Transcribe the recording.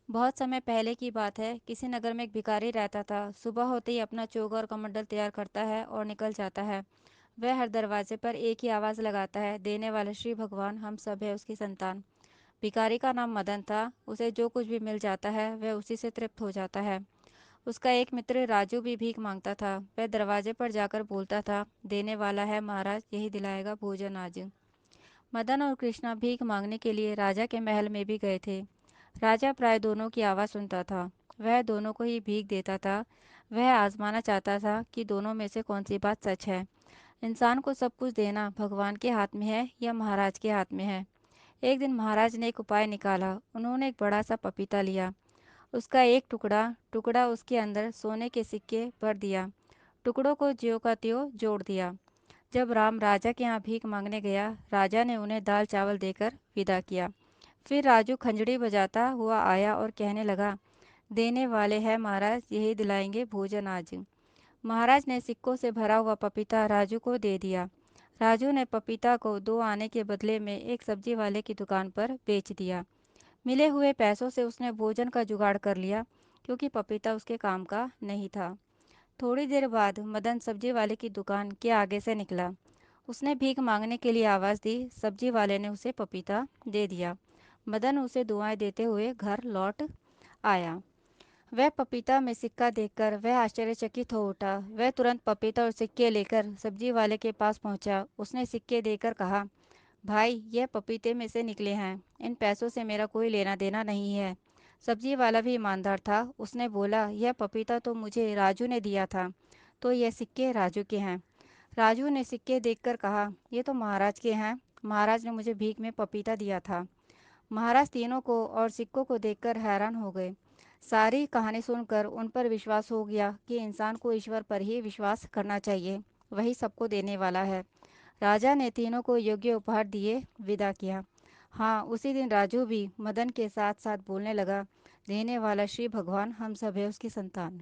बहुत समय पहले की बात है। किसी नगर में एक भिखारी रहता था। सुबह होते ही अपना चोगा और कमंडल तैयार करता है और निकल जाता है। वह हर दरवाजे पर एक ही आवाज़ लगाता है, देने वाले श्री भगवान हम सब है उसकी संतान। भिखारी का नाम मदन था। उसे जो कुछ भी मिल जाता है वह उसी से तृप्त हो जाता है। उसका एक मित्र राजू भी भीख मांगता था। वह दरवाजे पर जाकर बोलता था, देने वाला है महाराज, यही दिलाएगा भोजन आज। मदन और कृष्णा भीख मांगने के लिए राजा के महल में भी गए थे। राजा प्राय दोनों की आवाज़ सुनता था। वह दोनों को ही भीख देता था। वह आजमाना चाहता था कि दोनों में से कौन सी बात सच है। इंसान को सब कुछ देना भगवान के हाथ में है या महाराज के हाथ में है। एक दिन महाराज ने एक उपाय निकाला। उन्होंने एक बड़ा सा पपीता लिया। उसका एक टुकड़ा टुकड़ा उसके अंदर सोने के सिक्के भर दिया। टुकड़ों को ज्यों का त्यों जोड़ दिया। जब राम राजा के यहाँ भीख मांगने गया, राजा ने उन्हें दाल चावल देकर विदा किया। फिर राजू खंजड़ी बजाता हुआ आया और कहने लगा, देने वाले हैं महाराज, यही दिलाएंगे भोजन आज। महाराज ने सिक्कों से भरा हुआ पपीता राजू को दे दिया। राजू ने पपीता को 2 आने के बदले में एक सब्जी वाले की दुकान पर बेच दिया। मिले हुए पैसों से उसने भोजन का जुगाड़ कर लिया, क्योंकि पपीता उसके काम का नहीं था। थोड़ी देर बाद मदन सब्जी वाले की दुकान के आगे से निकला। उसने भीख मांगने के लिए आवाज़ दी। सब्जी वाले ने उसे पपीता दे दिया। मदन उसे दुआएं देते हुए घर लौट आया। वह पपीता में सिक्का देखकर वह आश्चर्यचकित हो उठा। वह तुरंत पपीता और सिक्के लेकर सब्जी वाले के पास पहुंचा। उसने सिक्के देकर कहा, भाई, यह पपीते में से निकले हैं। इन पैसों से मेरा कोई लेना देना नहीं है। सब्जी वाला भी ईमानदार था। उसने बोला, यह पपीता तो मुझे राजू ने दिया था, तो यह सिक्के राजू के हैं। राजू ने सिक्के देखकर कहा, ये तो महाराज के हैं। महाराज ने मुझे भीख में पपीता दिया था। महाराज तीनों को और सिक्कों को देखकर हैरान हो गए। सारी कहानी सुनकर उन पर विश्वास हो गया कि इंसान को ईश्वर पर ही विश्वास करना चाहिए। वही सबको देने वाला है। राजा ने तीनों को योग्य उपहार दिए विदा किया। हाँ, उसी दिन राजू भी मदन के साथ साथ बोलने लगा, देने वाला श्री भगवान हम सब है उसकी संतान।